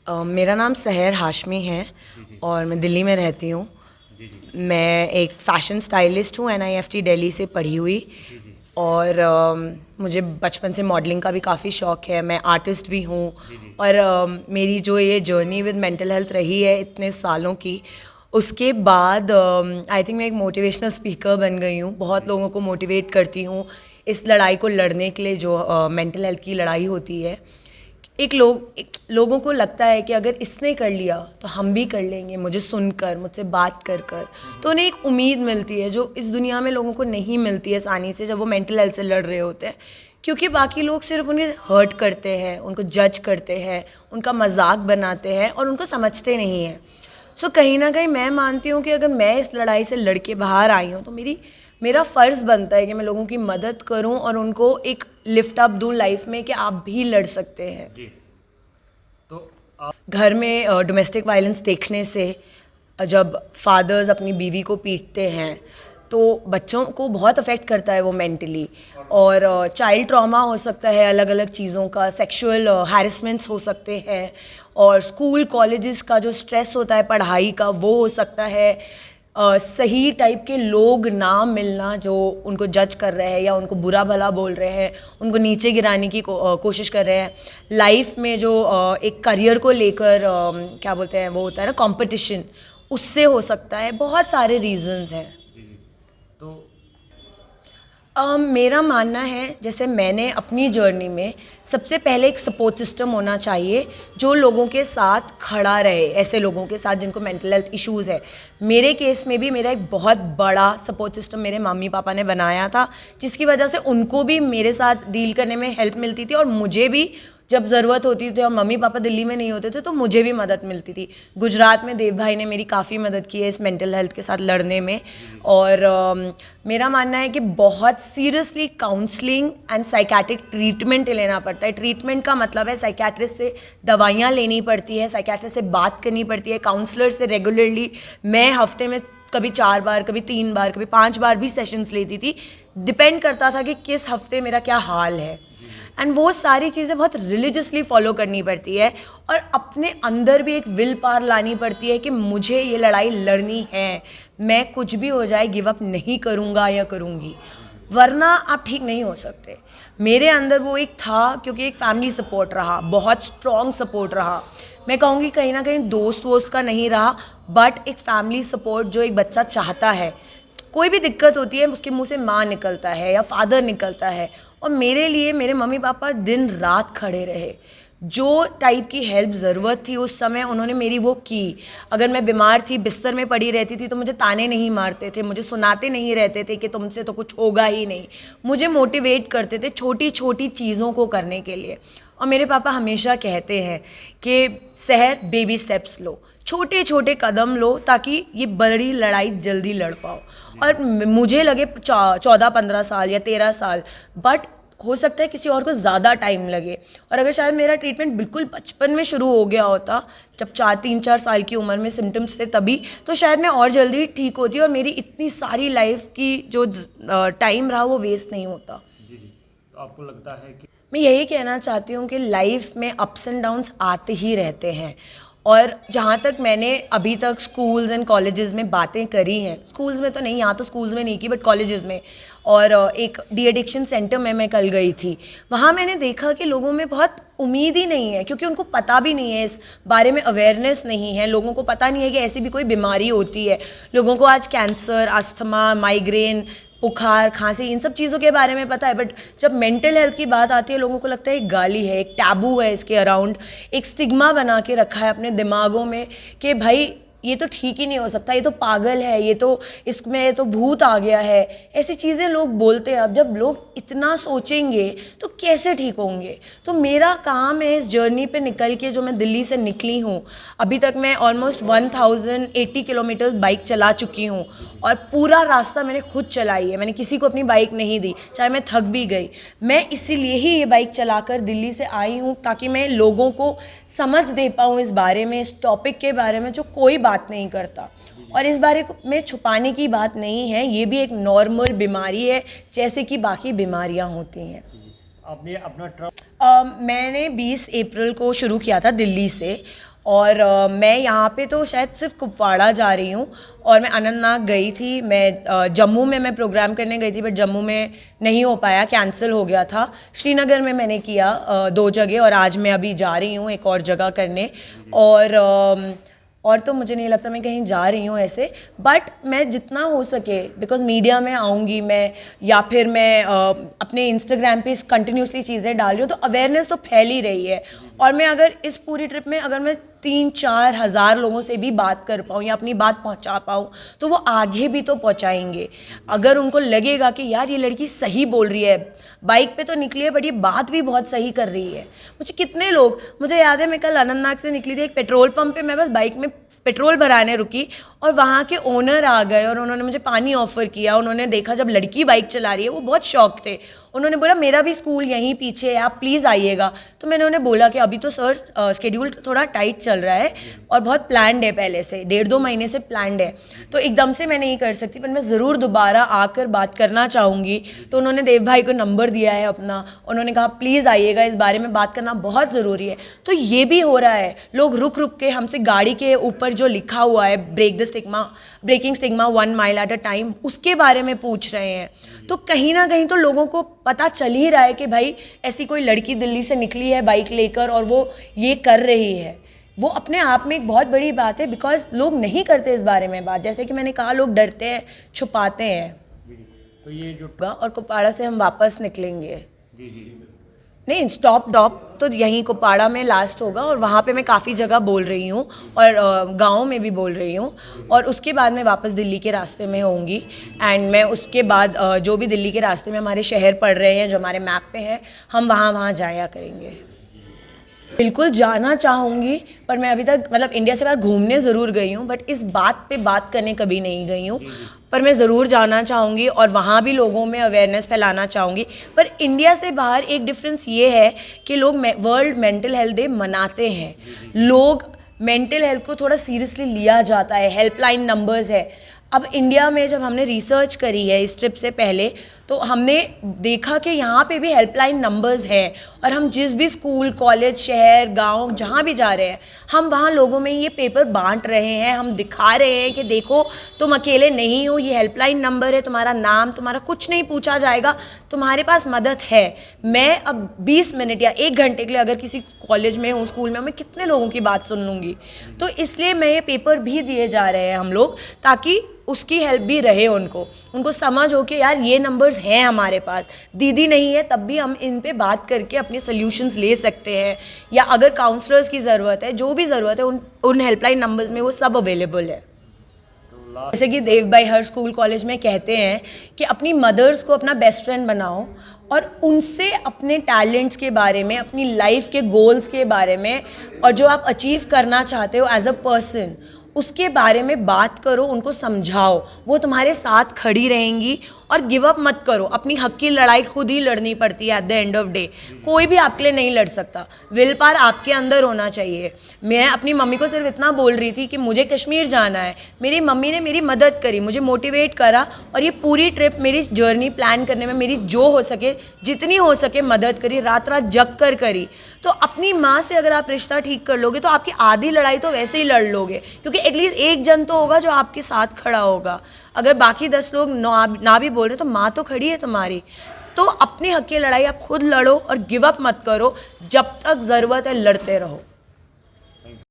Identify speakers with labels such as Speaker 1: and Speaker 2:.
Speaker 1: मेरा नाम सहर हाशमी है और मैं दिल्ली में रहती हूँ। मैं एक फ़ैशन स्टाइलिस्ट हूँ, NIFT दिल्ली से पढ़ी हुई। और मुझे बचपन से मॉडलिंग का भी काफ़ी शौक है। मैं आर्टिस्ट भी हूँ। और मेरी जो ये जर्नी विद मेंटल हेल्थ रही है इतने सालों की, उसके बाद आई थिंक मैं एक मोटिवेशनल स्पीकर बन गई हूँ। बहुत लोगों को मोटिवेट करती हूँ इस लड़ाई को लड़ने के लिए जो मेंटल हेल्थ की लड़ाई होती है। एक लोगों को लगता है कि अगर इसने कर लिया तो हम भी कर लेंगे, मुझे सुनकर, मुझसे बात कर कर। तो उन्हें एक उम्मीद मिलती है जो इस दुनिया में लोगों को नहीं मिलती है आसानी से, जब वो मेंटल हेल्थ से लड़ रहे होते हैं। क्योंकि बाकी लोग सिर्फ उन्हें हर्ट करते हैं, उनको जज करते हैं, उनका मजाक बनाते हैं और उनको समझते नहीं हैं। सो कहीं ना कहीं मैं मानती हूँ कि अगर मैं इस लड़ाई से लड़ के बाहर आई हूँ तो मेरा फ़र्ज़ बनता है कि मैं लोगों की मदद करूं और उनको एक लिफ्ट अप दूं लाइफ में कि आप भी लड़ सकते हैं।
Speaker 2: जी। तो आप
Speaker 1: घर में डोमेस्टिक वायलेंस देखने से, जब फादर्स अपनी बीवी को पीटते हैं तो बच्चों को बहुत अफेक्ट करता है वो मेंटली। और चाइल्ड ट्रॉमा हो सकता है, अलग अलग चीज़ों का, सेक्सुअल हैरेसमेंट्स हो सकते हैं, और स्कूल कॉलेजेस का जो स्ट्रेस होता है पढ़ाई का वो हो सकता है। सही टाइप के लोग ना मिलना जो उनको जज कर रहे हैं या उनको बुरा भला बोल रहे हैं, उनको नीचे गिराने की कोशिश कर रहे हैं। लाइफ में जो एक करियर को लेकर क्या बोलते हैं वो होता है ना, कंपटीशन, उससे हो सकता है। बहुत सारे रीजंस हैं।
Speaker 2: जी जी। तो
Speaker 1: मेरा मानना है, जैसे मैंने अपनी जर्नी में सबसे पहले एक सपोर्ट सिस्टम होना चाहिए जो लोगों के साथ खड़ा रहे, ऐसे लोगों के साथ जिनको मेंटल हेल्थ इश्यूज़ है। मेरे केस में भी मेरा एक बहुत बड़ा सपोर्ट सिस्टम मेरे मम्मी पापा ने बनाया था, जिसकी वजह से उनको भी मेरे साथ डील करने में हेल्प मिलती थी और मुझे भी जब ज़रूरत होती थी और मम्मी पापा दिल्ली में नहीं होते थे तो मुझे भी मदद मिलती थी। गुजरात में देव भाई ने मेरी काफ़ी मदद की है इस मेंटल हेल्थ के साथ लड़ने में। और मेरा मानना है कि बहुत seriously counselling and psychiatric treatment लेना पड़ता है। ट्रीटमेंट का मतलब है साइकेट्रिस्ट से दवाइयाँ लेनी पड़ती है, साइकेट्रिस्ट से बात करनी पड़ती है, काउंसलर से रेगुलरली। मैं हफ्ते में कभी 4 बार, कभी 3 बार, कभी 5 बार भी सेशंस लेती थी। डिपेंड करता था कि किस हफ्ते मेरा क्या हाल है। एंड वो सारी चीज़ें बहुत रिलीजियसली फॉलो करनी पड़ती है और अपने अंदर भी एक विल पावर लानी पड़ती है कि मुझे ये लड़ाई लड़नी है, मैं कुछ भी हो जाए गिव अप नहीं करूँगा या करूँगी, वरना आप ठीक नहीं हो सकते। मेरे अंदर वो एक था, क्योंकि एक फैमिली सपोर्ट रहा, बहुत स्ट्रॉन्ग सपोर्ट रहा। मैं कहूँगी कहीं ना कहीं दोस्त वोस्त का नहीं रहा, बट एक फैमिली सपोर्ट जो एक बच्चा चाहता है। कोई भी दिक्कत होती है उसके मुंह से माँ निकलता है या फादर निकलता है, और मेरे लिए मेरे मम्मी पापा दिन रात खड़े रहे। जो टाइप की हेल्प ज़रूरत थी उस समय उन्होंने मेरी वो की। अगर मैं बीमार थी, बिस्तर में पड़ी रहती थी, तो मुझे ताने नहीं मारते थे, मुझे सुनाते नहीं रहते थे कि तुमसे तो कुछ होगा ही नहीं। मुझे मोटिवेट करते थे छोटी छोटी चीज़ों को करने के लिए। और मेरे पापा हमेशा कहते हैं कि सहर, बेबी स्टेप्स लो, छोटे छोटे कदम लो, ताकि ये बड़ी लड़ाई जल्दी लड़ पाओ। और मुझे लगे 14-15 साल या 13 साल, बट हो सकता है किसी और को ज़्यादा टाइम लगे। और अगर शायद मेरा ट्रीटमेंट बिल्कुल बचपन में शुरू हो गया होता, जब 3-4 साल की उम्र में सिम्टम्स थे तभी, तो शायद मैं और जल्दी ठीक होती और मेरी इतनी सारी लाइफ की जो टाइम रहा वो वेस्ट नहीं होता।
Speaker 2: जी जी। तो आपको लगता है कि
Speaker 1: मैं यही कहना चाहती हूँ कि लाइफ में अप्स एंड डाउन्स आते ही रहते हैं। और जहाँ तक मैंने अभी तक स्कूल्स एंड कॉलेजेस में बातें करी हैं, स्कूल्स में तो नहीं, यहाँ तो स्कूल्स में नहीं की, बट कॉलेजेस में। और एक डी एडिक्शन सेंटर में मैं कल गई थी। वहाँ मैंने देखा कि लोगों में बहुत उम्मीद ही नहीं है, क्योंकि उनको पता भी नहीं है, इस बारे में अवेयरनेस नहीं है। लोगों को पता नहीं है कि ऐसी भी कोई बीमारी होती है। लोगों को आज कैंसर, अस्थमा, माइग्रेन, बुखार, खांसी, इन सब चीज़ों के बारे में पता है, बट जब मेंटल हेल्थ की बात आती है लोगों को लगता है एक गाली है, एक टैबू है इसके अराउंड। एक स्टिग्मा बना के रखा है अपने दिमागों में कि भाई ये तो ठीक ही नहीं हो सकता, ये तो पागल है, ये तो इसमें तो भूत आ गया है। ऐसी चीज़ें लोग बोलते हैं। अब जब लोग इतना सोचेंगे तो कैसे ठीक होंगे। तो मेरा काम है इस जर्नी पे निकल के, जो मैं दिल्ली से निकली हूँ, अभी तक मैं ऑलमोस्ट 1080 किलोमीटर्स बाइक चला चुकी हूँ। और पूरा रास्ता मैंने खुद चलाई है, मैंने किसी को अपनी बाइक नहीं दी, चाहे मैं थक भी गई। मैं इसीलिए ही ये बाइक चलाकर दिल्ली से आई हूँ, ताकि मैं लोगों को समझ दे पाऊँ इस बारे में, इस टॉपिक के बारे में जो कोई बात नहीं करता। और इस बारे में छुपाने की बात नहीं है, ये भी एक नॉर्मल बीमारी है जैसे कि बाकी बीमारियां होती हैं।
Speaker 2: आपने अपना ट्रक
Speaker 1: मैंने 20 अप्रैल को शुरू किया था दिल्ली से, और मैं यहाँ पे तो शायद सिर्फ कुपवाड़ा जा रही हूँ और मैं अनंतनाग गई थी। मैं जम्मू में मैं प्रोग्राम करने गई थी बट जम्मू में नहीं हो पाया, कैंसिल हो गया था। श्रीनगर में मैंने किया 2 जगह और आज मैं अभी जा रही हूँ एक और जगह करने। और तो मुझे नहीं लगता मैं कहीं जा रही हूँ ऐसे, बट मैं जितना हो सके बिकॉज मीडिया में आऊँगी मैं या फिर मैं अपने इंस्टाग्राम पे कंटिन्यूसली चीज़ें डाल रही हूँ तो अवेयरनेस तो फैल ही रही है। और मैं अगर इस पूरी ट्रिप में अगर मैं 3-4 हज़ार लोगों से भी बात कर पाऊँ या अपनी बात पहुँचा पाऊँ तो वो आगे भी तो पहुँचाएंगे। अगर उनको लगेगा कि यार ये लड़की सही बोल रही है, बाइक पे तो निकली है बट ये बात भी बहुत सही कर रही है। मुझे याद है मैं कल अनंतनाग से निकली थी, एक पेट्रोल पंप पे मैं बस बाइक में पेट्रोल भराने रुकी और वहाँ के ओनर आ गए और उन्होंने मुझे पानी ऑफ़र किया। उन्होंने देखा जब लड़की बाइक चला रही है, वो बहुत शॉक थे। उन्होंने बोला मेरा भी स्कूल यहीं पीछे है, आप प्लीज़ आइएगा। तो मैंने उन्हें बोला कि अभी तो सर स्केड्यूल थोड़ा टाइट चल रहा है और बहुत प्लान्ड है, पहले से 1.5-2 महीने से प्लान्ड है, तो एकदम से मैं नहीं कर सकती, पर मैं ज़रूर दोबारा आकर बात करना चाहूँगी। तो उन्होंने देव भाई को नंबर दिया है अपना, उन्होंने कहा प्लीज़ आइएगा, इस बारे में बात करना बहुत ज़रूरी है। तो ये भी हो रहा है, लोग रुक रुक के हमसे गाड़ी के ऊपर जो लिखा हुआ है breaking stigma 1 mile at a time, उसके बारे में पूछ रहे हैं। तो कहीं ना कहीं तो लोगों को पता चल ही रहा है कि भाई ऐसी कोई लड़की दिल्ली से निकली है बाइक लेकर और वो ये कर रही है। वो अपने आप में एक बहुत बड़ी बात है बिकॉज लोग नहीं करते इस बारे में बात। जैसे कि मैंने कहा, लोग डरते हैं, छुपाते हैं।
Speaker 2: तो ये जो
Speaker 1: और कुपवाड़ा से हम वापस निकलेंगे।
Speaker 2: जी
Speaker 1: नहीं, स्टॉप तो यहीं कुपवाड़ा में लास्ट होगा और वहाँ पे मैं काफ़ी जगह बोल रही हूँ और गाँव में भी बोल रही हूँ और उसके बाद मैं वापस दिल्ली के रास्ते में होंगी। एंड मैं उसके बाद जो भी दिल्ली के रास्ते में हमारे शहर पड़ रहे हैं जो हमारे मैप पे है, हम वहाँ जाया करेंगे। बिल्कुल जाना चाहूँगी, पर मैं अभी तक मतलब इंडिया से बाहर घूमने ज़रूर गई हूँ बट इस बात पे बात करने कभी नहीं गई हूँ। पर मैं ज़रूर जाना चाहूँगी और वहाँ भी लोगों में अवेयरनेस फैलाना चाहूँगी। पर इंडिया से बाहर एक डिफरेंस ये है कि लोग वर्ल्ड मेंटल हेल्थ डे मनाते हैं, लोग मेंटल हेल्थ को थोड़ा सीरियसली लिया जाता है, हेल्पलाइन नंबर्स है। अब इंडिया में जब हमने रिसर्च करी है इस ट्रिप से पहले, तो हमने देखा कि यहाँ पे भी हेल्पलाइन नंबर्स हैं और हम जिस भी स्कूल, कॉलेज, शहर, गांव जहाँ भी जा रहे हैं, हम वहाँ लोगों में ये पेपर बांट रहे हैं, हम दिखा रहे हैं कि देखो तुम अकेले नहीं हो, ये हेल्पलाइन नंबर है, तुम्हारा नाम, तुम्हारा कुछ नहीं पूछा जाएगा, तुम्हारे पास मदद है। मैं अब 20 मिनट या 1 घंटे के लिए अगर किसी कॉलेज में हूँ, स्कूल में, मैं कितने लोगों की बात सुन लूँगी। तो इसलिए मैं ये पेपर भी दिए जा रहे हैं हम लोग, ताकि उसकी हेल्प भी रहे उनको समझ हो कि यार ये नंबर्स हैं हमारे पास, दीदी नहीं है तब भी हम इन पे बात करके अपने सॉल्यूशंस ले सकते हैं, या अगर काउंसलर्स की ज़रूरत है, जो भी ज़रूरत है उन हेल्पलाइन नंबर्स में वो सब अवेलेबल है। जैसे कि देव भाई हर स्कूल कॉलेज में कहते हैं कि अपनी मदर्स को अपना बेस्ट फ्रेंड बनाओ और उनसे अपने टैलेंट्स के बारे में, अपनी लाइफ के गोल्स के बारे में और जो आप अचीव करना चाहते हो एज अ पर्सन, उसके बारे में बात करो, उनको समझाओ, वो तुम्हारे साथ खड़ी रहेंगी। और गिव अप मत करो, अपनी हक की लड़ाई खुद ही लड़नी पड़ती है। At the end of day कोई भी आपके लिए नहीं लड़ सकता, विल पावर आपके अंदर होना चाहिए। मैं अपनी मम्मी को सिर्फ इतना बोल रही थी कि मुझे कश्मीर जाना है, मेरी मम्मी ने मेरी मदद करी, मुझे मोटिवेट करा और ये पूरी ट्रिप मेरी जर्नी प्लान करने में मेरी जो हो सके, जितनी हो सके मदद करी, रात रात जग कर करी। तो अपनी माँ से अगर आप रिश्ता ठीक कर लोगे तो आपकी आधी लड़ाई तो वैसे ही लड़ लोगे, क्योंकि एटलीस्ट एक जन तो होगा जो आपके साथ खड़ा होगा। अगर बाकी 10 लोग ना भी बोल रहे तो माँ तो खड़ी है तुम्हारी। तो अपने हक की लड़ाई आप खुद लड़ो और गिव अप मत करो, जब तक ज़रूरत है लड़ते रहो।